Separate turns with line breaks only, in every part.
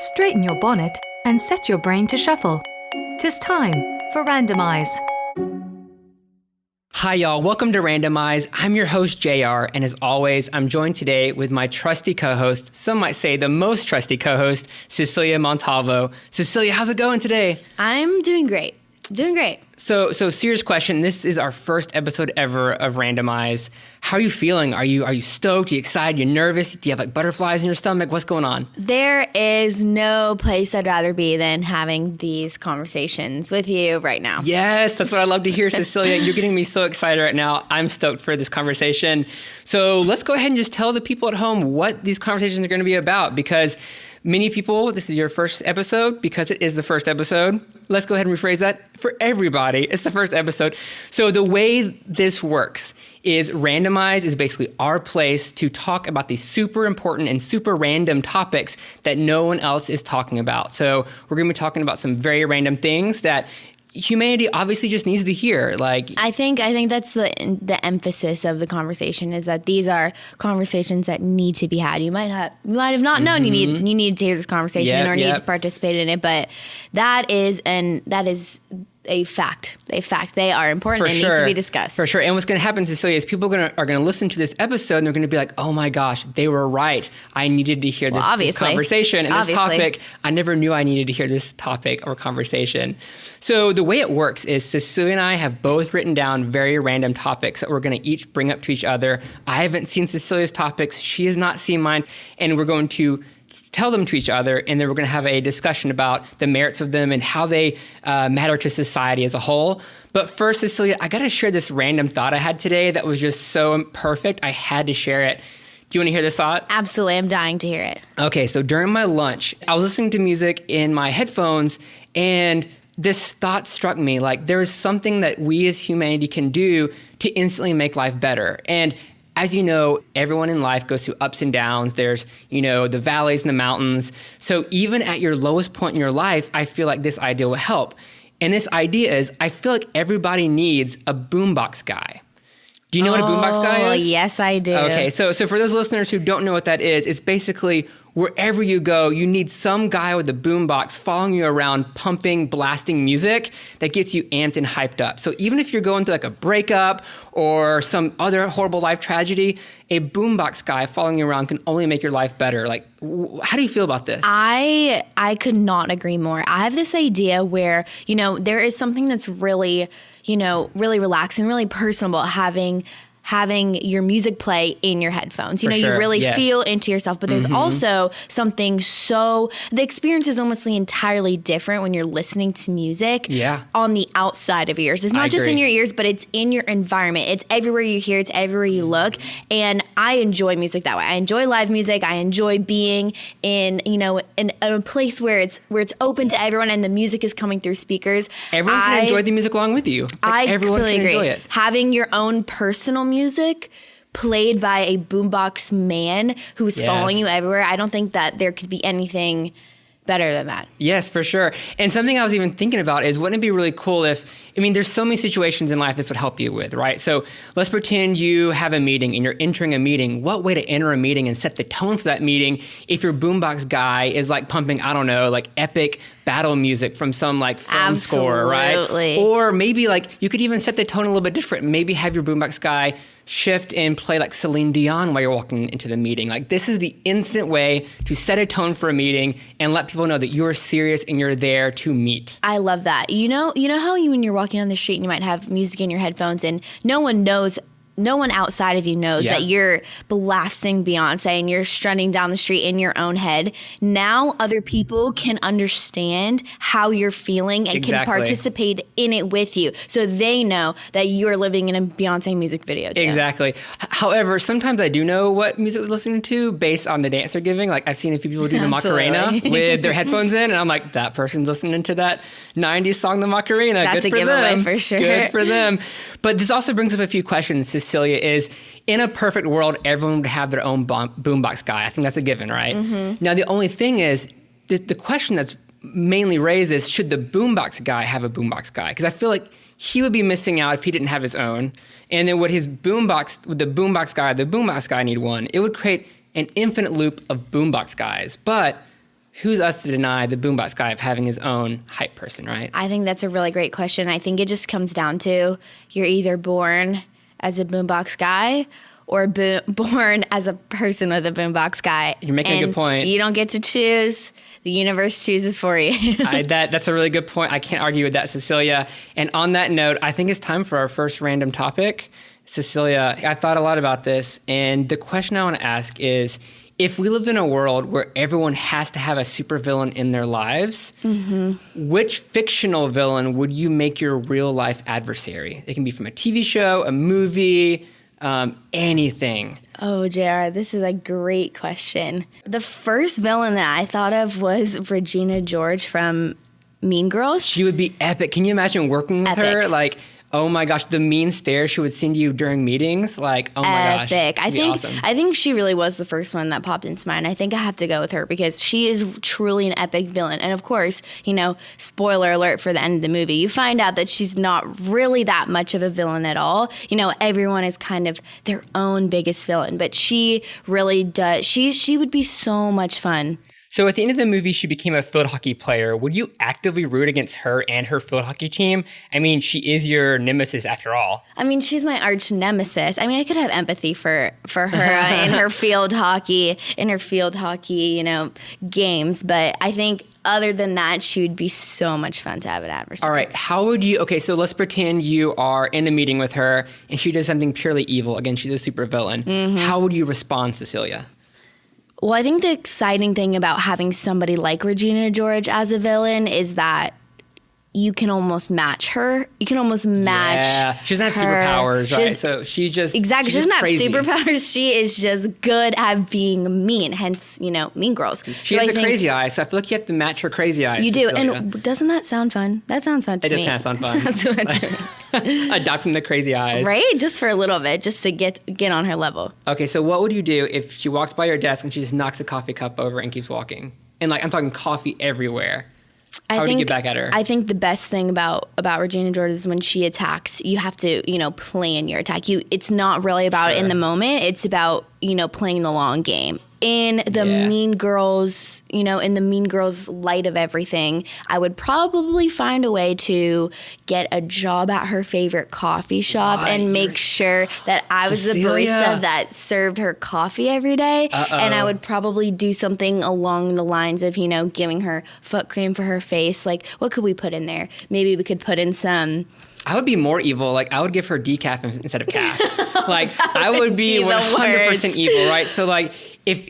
Straighten your bonnet and set your brain to shuffle. 'Tis time for Randomize.
Hi, y'all. Welcome to Randomize. I'm your host, JR, and as always, I'm joined today with my trusty co-host, some might say the most trusty co-host, Cecelia Montalvo. Cecelia, how's it going today?
I'm doing great.
So serious question. This is our first episode ever of Randomize. How are you feeling? Are you stoked? Are you excited? Are you nervous? Do you have like butterflies in your stomach? What's going on?
There is no place I'd rather be than having these conversations with you right now.
Yes, that's what I love to hear, Cecelia. You're getting me so excited right now. I'm stoked for this conversation. So let's go ahead and just tell the people at home what these conversations are going to be about, because many people, this is your first episode because it is the first episode. Let's go ahead and rephrase that. For everybody, it's the first episode. So the way this works is Randomize is basically our place to talk about these super important and super random topics that no one else is talking about. So we're going to be talking about some very random things that humanity obviously just needs to hear. Like,
I think that's the emphasis of the conversation, is that these are conversations that need to be had. You might have not known you need to hear this conversation or need to participate in it, but that is a fact. They are important and need to be discussed.
For sure. And what's going to happen, Cecelia, is people are going to listen to this episode and they're going to be like, oh my gosh, they were right. I needed to hear this conversation and this topic. I never knew I needed to hear this topic or conversation. So the way it works is Cecelia and I have both written down very random topics that we're going to each bring up to each other. I haven't seen Cecilia's topics. She has not seen mine. And we're going to tell them to each other, and then we're going to have a discussion about the merits of them and how they matter to society as a whole. But first, Cecelia, I got to share this random thought I had today that was just so perfect. I had to share it. Do you want to hear this thought?
Absolutely. I'm dying to hear it.
Okay, so during my lunch, I was listening to music in my headphones, and this thought struck me. Like, there is something that we as humanity can do to instantly make life better. And as you know, everyone in life goes through ups and downs. There's, the valleys and the mountains. So even at your lowest point in your life, I feel like this idea will help. And this idea is, I feel like everybody needs a boombox guy. Do you know what a boombox guy is?
Oh, yes, I do.
Okay, so for those listeners who don't know what that is, it's basically wherever you go, you need some guy with a boombox following you around, pumping, blasting music that gets you amped and hyped up. So even if you're going through like a breakup or some other horrible life tragedy, a boombox guy following you around can only make your life better. Like, how do you feel about this?
I could not agree more. I have this idea where, there is something that's really, really relaxing, really personable, having your music play in your headphones. You really feel into yourself, but there's also something the experience is almost entirely different when you're listening to music on the outside of your ears. It's not just in your ears, but it's in your environment. It's everywhere you hear, it's everywhere you look. And I enjoy music that way. I enjoy live music. I enjoy being in a place where it's open to everyone and the music is coming through speakers.
Everyone can enjoy the music along with you. Everyone can enjoy it.
Having your own personal music played by a boombox man who's following you everywhere, I don't think that there could be anything better than that.
Yes, for sure. And something I was even thinking about is, wouldn't it be really cool if, there's so many situations in life this would help you with, right? So let's pretend you have a meeting and you're entering a meeting. What way to enter a meeting and set the tone for that meeting if your boombox guy is like pumping, I don't know, like epic battle music from some like film score, right? Or maybe like you could even set the tone a little bit different. Maybe have your boombox guy shift and play like Celine Dion while you're walking into the meeting. Like, this is the instant way to set a tone for a meeting and let people know that you're serious and you're there to meet.
I love that. You know how when you're walking on the street and you might have music in your headphones and no one outside of you knows that you're blasting Beyonce and you're strutting down the street in your own head. Now other people can understand how you're feeling and can participate in it with you. So they know that you're living in a Beyonce music video too.
Exactly. However, sometimes I do know what music they're listening to based on the dance they're giving. Like, I've seen a few people do the Macarena with their headphones in, and I'm like, that person's listening to that 90s song, the Macarena.
That's a giveaway for sure.
Good for them. But this also brings up a few questions, Cecelia, is in a perfect world, everyone would have their own boombox guy. I think that's a given, right? Now, the only thing is, the question that's mainly raised is, should the boombox guy have a boombox guy? Because I feel like he would be missing out if he didn't have his own. And then would the boombox guy need one? It would create an infinite loop of boombox guys. But who's us to deny the Boombox guy of having his own hype person, right?
I think that's a really great question. I think it just comes down to you're either born as a Boombox guy or born as a person with a Boombox guy.
You're making a good point.
You don't get to choose. The universe chooses for you.
That's a really good point. I can't argue with that, Cecelia. And on that note, I think it's time for our first random topic. Cecelia, I thought a lot about this, and the question I want to ask is, if we lived in a world where everyone has to have a supervillain in their lives, which fictional villain would you make your real life adversary? It can be from a TV show, a movie, anything.
Oh, JR, this is a great question. The first villain that I thought of was Regina George from Mean Girls.
She would be epic. Can you imagine working with her? Like, oh my gosh, the mean stare she would send you during meetings. Like, oh my gosh.
Epic.
Awesome.
I think she really was the first one that popped into mind. I think I have to go with her because she is truly an epic villain. And of course, spoiler alert for the end of the movie, you find out that she's not really that much of a villain at all. Everyone is kind of their own biggest villain, but she really does. She would be so much fun.
So at the end of the movie, she became a field hockey player. Would you actively root against her and her field hockey team? I mean, she is your nemesis after all.
I mean, she's my arch nemesis. I mean, I could have empathy for her in her field hockey, games. But I think other than that, she would be so much fun to have an adversary.
All right. How would you, so let's pretend you are in a meeting with her and she does something purely evil. Again, she's a supervillain. How would you respond, Cecelia?
Well, I think the exciting thing about having somebody like Regina George as a villain is that you can almost match her. You can almost match
she doesn't have superpowers, right? So she's just
exactly. She doesn't have
crazy.
Superpowers. She is just good at being mean. Hence, Mean Girls.
She has the crazy eyes, so I feel like you have to match her crazy eyes.
You do,
Cecelia.
and doesn't that sound fun? That sounds fun to me.
It does kind of sound fun.
That's what I'm doing.
Adopting the crazy eyes,
right? Just for a little bit, just to get on her level.
Okay, so what would you do if she walks by your desk and she just knocks a coffee cup over and keeps walking? And I'm talking coffee everywhere. How would you get back at her?
I think the best thing about Regina George is when she attacks, you have to, plan your attack. It's not really about it in the moment. It's about, playing the long game. In the Mean Girls, in the Mean Girls light of everything, I would probably find a way to get a job at her favorite coffee shop and make sure that I was the barista that served her coffee every day. And I would probably do something along the lines of, giving her foot cream for her face. Like, what could we put in there? Maybe we could put in some...
I would be more evil. I would give her decaf instead of calf. I would be 100% evil, right? So, if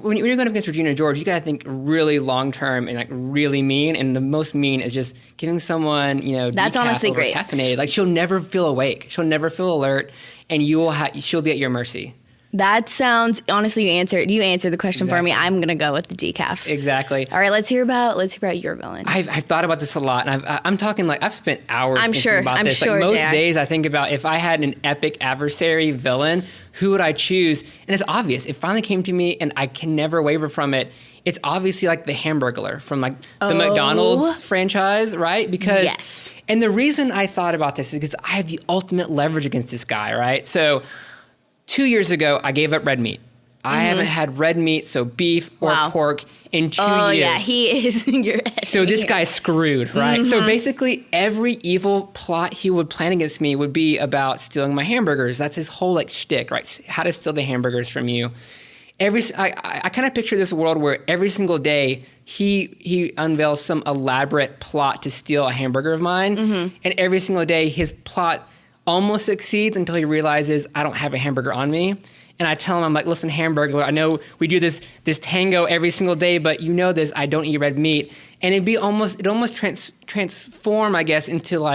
when you're going up against Regina George, you got to think really long term and really mean. And the most mean is just giving someone,
that's
decaf
honestly
over
great.
Caffeinated. She'll never feel awake. She'll never feel alert, and she'll be at your mercy. That sounds, honestly, you answered the question for me. I'm going to go with the decaf. Exactly. All right, let's hear about your villain. I've thought about this a lot, and I'm talking I've spent hours thinking about this. Most days I think about if I had an epic adversary villain, who would I choose? And it's obvious. It finally came to me, and I can never waver from it. It's obviously the Hamburglar from the McDonald's franchise, right? Because and the reason I thought about this is because I have the ultimate leverage against this guy, right? So 2 years ago, I gave up red meat. I haven't had red meat, so beef or pork, in 2 years. Oh, yeah, he is your enemy. So this guy's screwed, right? So basically, every evil plot he would plan against me would be about stealing my hamburgers. That's his whole shtick, right? How to steal the hamburgers from you. I kind of picture this world where every single day he unveils some elaborate plot to steal a hamburger of mine, and every single day his plot almost succeeds until he realizes I don't have a hamburger on me. And I tell him, I'm like, listen, Hamburglar, I know we do this tango every single day, but you know this, I don't eat red meat. And it'd almost transform, I guess, into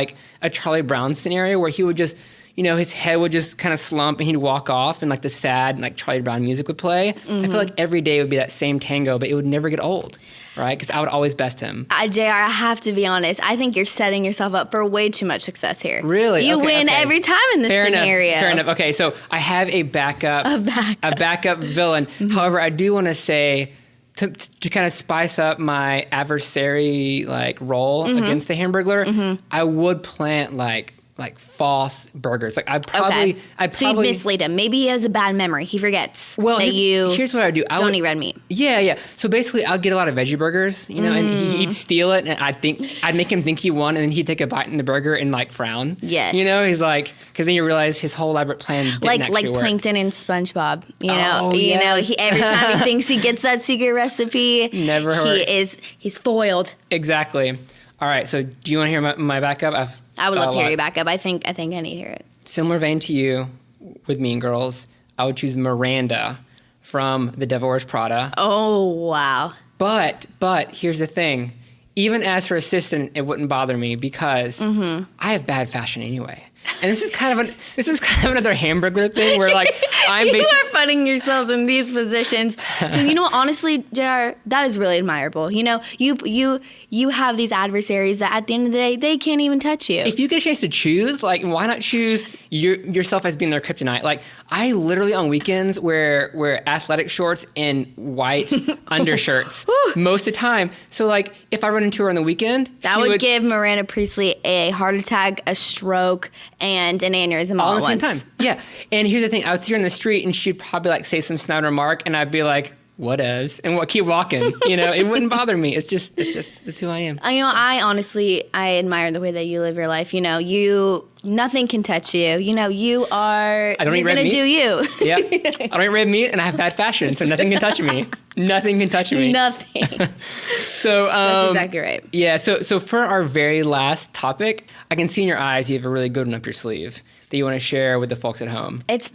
a Charlie Brown scenario where he would just, his head would just kind of slump and he'd walk off and the sad Charlie Brown music would play. I feel like every day would be that same tango, but it would never get old. Right? Because I would always best him. JR, I have to be honest. I think you're setting yourself up for way too much success here. Really? You win every time in this scenario. Fair enough. Okay, so I have a backup villain. However, I do want to say, to kind of spice up my adversary role against the Hamburglar, I would plant like false burgers. Like I
So you'd mislead him. Maybe he has a bad memory. He forgets
here's what I do.
Don't eat red meat.
Yeah. So basically I'll get a lot of veggie burgers, you know, and he'd steal it, and I'd make him think he won, and then he'd take a bite in the burger and like frown.
Yes.
You know, he's like, because then you realize his whole elaborate plan didn't actually work.
Plankton and SpongeBob. You know, every time he thinks he gets that secret recipe,
never hurts.
He's foiled.
Exactly. All right. So do you want to hear my backup?
I would love to hear your backup. I think I need to hear it.
Similar vein to you with Mean Girls, I would choose Miranda from The Devil Wears Prada.
Oh, wow.
But here's the thing. Even as her assistant, it wouldn't bother me because I have bad fashion anyway. And this is kind of another Hamburger thing where like
you are putting yourselves in these positions. So you know what, honestly, JR, that is really admirable. You know, you have these adversaries that at the end of the day they can't even touch you.
If you get a chance to choose, like why not choose yourself as being their kryptonite? Like I literally on weekends wear athletic shorts and white undershirts most of the time. So like if I run into her on the weekend,
that would give Miranda Priestley a heart attack, a stroke, and an aneurysm all at
the same
once.
time. Yeah. And here's the thing. I would see her in the street and she'd probably like say some snide remark and I'd be like, whatevs, and keep walking. You know, it wouldn't bother me. It's who I am.
I honestly admire the way that you live your life. You know, nothing can touch you. You know, you're gonna do you.
Yeah. I don't eat red meat and I have bad fashion, so nothing can touch me. Nothing can touch me.
Nothing.
So
that's exactly right.
Yeah. So for our very last topic, I can see in your eyes you have a really good one up your sleeve that you want to share with the folks at home.
It's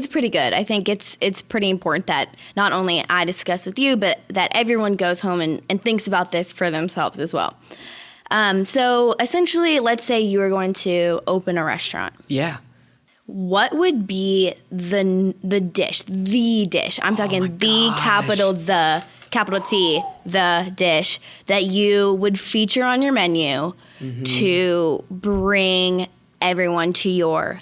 pretty good. I think it's pretty important that not only I discuss with you, but that everyone goes home and thinks about this for themselves as well. So essentially, let's say you were going to open a restaurant.
Yeah.
What would be the dish? The dish. I'm talking the capital T, the dish that you would feature on your menu to bring everyone to your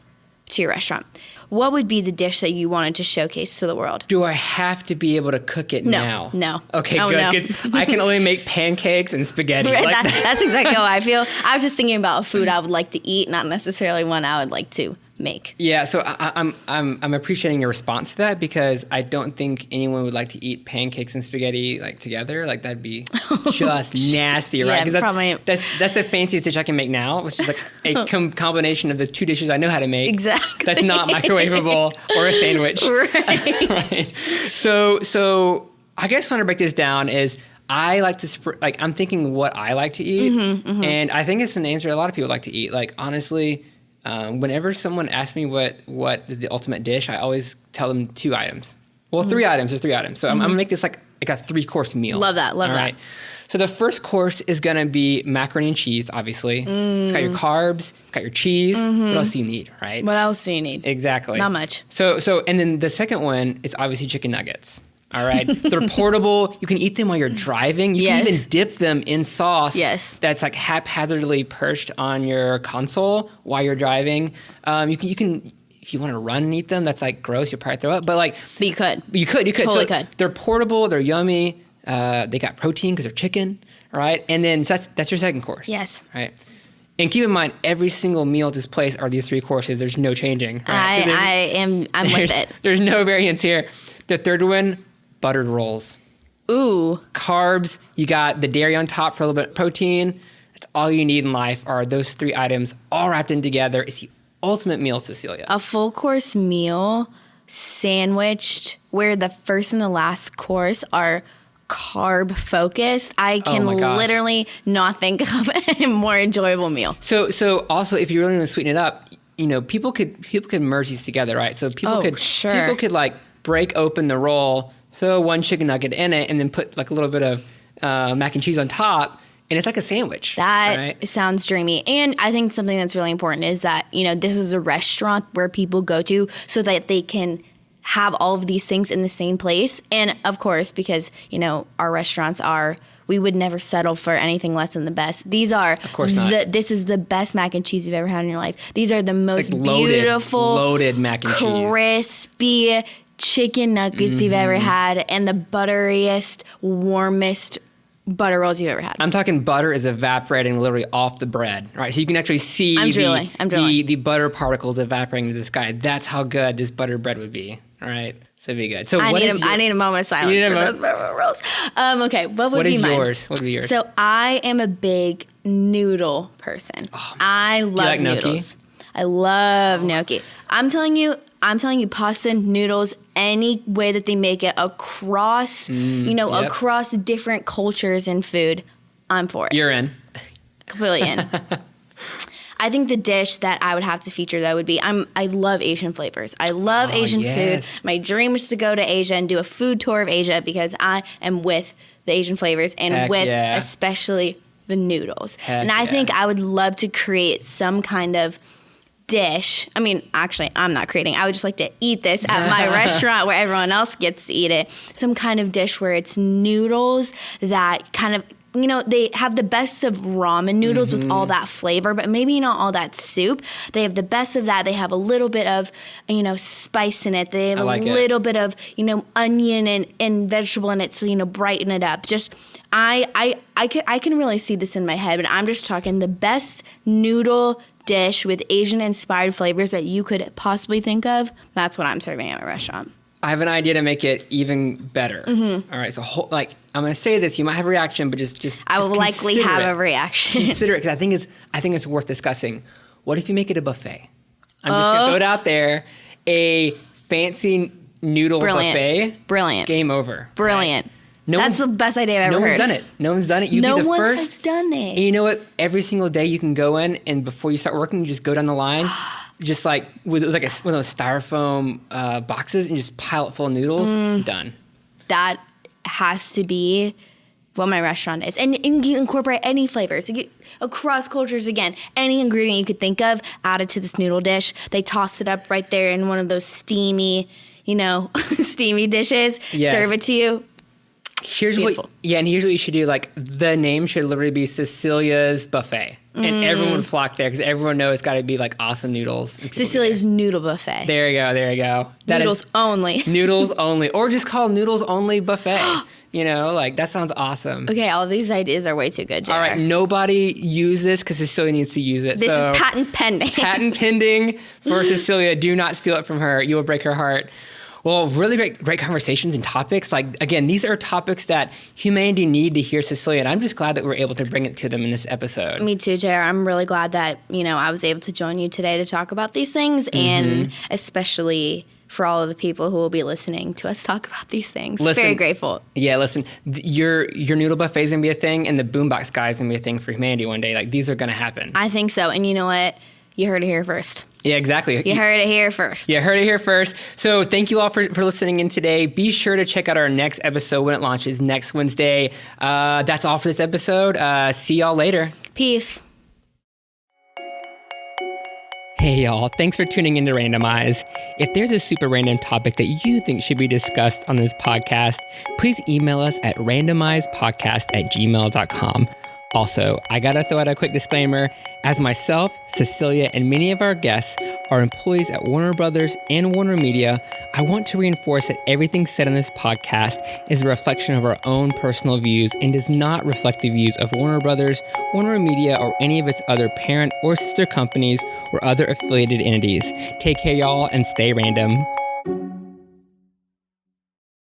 restaurant. What would be the dish that you wanted to showcase to the world?
Do I have to be able to cook it now?
No.
Okay, good. Because I can only make pancakes and spaghetti.
Right, that's exactly how I feel. I was just thinking about a food I would like to eat, not necessarily one I would like to make.
Yeah, so I'm appreciating your response to that because I don't think anyone would like to eat pancakes and spaghetti like together. Like that'd be just nasty, right?
Yeah,
that's the fanciest dish I can make now, which is like a combination of the two dishes I know how to make.
Exactly.
That's not microwavable or a sandwich.
Right.
Right. So I guess when I break this down is I like to I'm thinking what I like to eat, and I think it's an answer a lot of people like to eat. Like honestly. Whenever someone asks me what is the ultimate dish, I always tell them 2 items. Well, 3 items. There's 3 items. So I'm going to make this like a 3-course meal.
Love that. Love that.
Right? So the first course is going to be macaroni and cheese, obviously. It's got your carbs. It's got your cheese. What else do you need, right?
What else do you need?
Exactly.
Not much.
So and then the second one is obviously chicken nuggets. All right. They're portable. You can eat them while you're driving. You can even dip them in sauce.
Yes.
That's like haphazardly perched on your console while you're driving. You can if you want to run and eat them, that's like gross. You'll probably throw up. But you could. You could.
Totally could.
They're portable. They're yummy. They got protein because they're chicken. Right. And then so that's your second course.
Yes.
Right. And keep in mind, every single meal at this place are these 3 courses. There's no changing. Right?
I'm with it.
There's no variance here. The third one. Buttered rolls.
Ooh.
Carbs, you got the dairy on top for a little bit of protein. That's all you need in life are those 3 items all wrapped in together. It's the ultimate meal, Cecelia.
A full course meal sandwiched where the first and the last course are carb focused. I can literally not think of a more enjoyable meal.
So also if you really want to sweeten it up, you know, people could merge these together, right? So people could like break open the roll, throw 1 chicken nugget in it, and then put like a little bit of mac and cheese on top, and it's like a sandwich.
That sounds dreamy. And I think something that's really important is that, you know, this is a restaurant where people go to so that they can have all of these things in the same place. And of course, because, you know, our restaurants we would never settle for anything less than the best. These are, of course not. This is the best mac and cheese you've ever had in your life. These are the most beautiful,
loaded mac and cheese,
crispy chicken nuggets you've ever had, and the butteriest, warmest butter rolls you've ever had.
I'm talking butter is evaporating literally off the bread, right? So you can actually see the butter particles evaporating to the sky. That's how good this butter bread would be, all right? So it'd be good. So
I need a moment of silence for those butter rolls. Okay, what would be mine?
What would be yours?
So I am a big noodle person. Oh, I love noodles. I love gnocchi. I'm telling you, pasta, noodles, any way that they make it across, across different cultures and food, I'm for it.
You're in.
Completely in. I think the dish that I would have to feature though would be I love Asian flavors. I love Asian food. My dream is to go to Asia and do a food tour of Asia because I am with the Asian flavors and especially the noodles. I think I would love to create some kind of dish. I mean, actually, I'm not creating. I would just like to eat this at my restaurant where everyone else gets to eat it. Some kind of dish where it's noodles that kind of, they have the best of ramen noodles with all that flavor, but maybe not all that soup. They have the best of that. They have a little bit of, spice in it. They have little bit of, onion and vegetable in it to, brighten it up. Just, I can really see this in my head, but I'm just talking the best noodle dish with Asian-inspired flavors that you could possibly think of. That's what I'm serving at my restaurant.
I have an idea to make it even better. All right, so I'm going to say this. You might have a reaction, but just
I will likely have a reaction.
Consider it because I think it's worth discussing. What if you make it a buffet? I'm just going to throw it out there. A fancy noodle buffet.
Brilliant.
Game over.
Brilliant. Right? That's the best idea I've ever heard.
No one's done it. You be the first.
No one has done it.
And you know what? Every single day you can go in and before you start working, you just go down the line. Just like with one of those styrofoam boxes and just pile it full of noodles. Done. That
has to be what my restaurant is. And you incorporate any flavors. You get across cultures again. Any ingredient you could think of, add it to this noodle dish. They toss it up right there in one of those steamy, steamy dishes. Yes. Serve it to you.
Here's what you should do. Like the name should literally be Cecelia's Buffet. And everyone would flock there because everyone knows it's got to be like awesome noodles.
Cecelia's Noodle Buffet.
There you go.
Noodles only.
Noodles only. Or just call Noodles Only Buffet. That sounds awesome.
Okay, all of these ideas are way too good, JR.
All right, nobody use this because Cecelia needs to use it.
This is patent pending.
Patent pending for Cecelia. Do not steal it from her. You will break her heart. Well, really great conversations and topics. Like, again, these are topics that humanity need to hear, Cecelia, and I'm just glad that we're able to bring it to them in this episode.
Me too, JR. I'm really glad that, I was able to join you today to talk about these things, and especially for all of the people who will be listening to us talk about these things. Very grateful.
Yeah, listen, your noodle buffet is going to be a thing, and the Boombox guy is going to be a thing for humanity one day. Like, these are going to happen.
I think so, and you know what? You heard it here first.
Yeah, exactly.
You heard it here first.
You heard it here first. So thank you all for listening in today. Be sure to check out our next episode when it launches next Wednesday. That's all for this episode. See y'all later.
Peace.
Hey y'all, thanks for tuning in to Randomize. If there's a super random topic that you think should be discussed on this podcast, please email us at randomizepodcast@gmail.com. Also, I gotta throw out a quick disclaimer. As myself, Cecelia, and many of our guests are employees at Warner Brothers and Warner Media, I want to reinforce that everything said on this podcast is a reflection of our own personal views and does not reflect the views of Warner Brothers, Warner Media, or any of its other parent or sister companies or other affiliated entities. Take care, y'all, and stay random.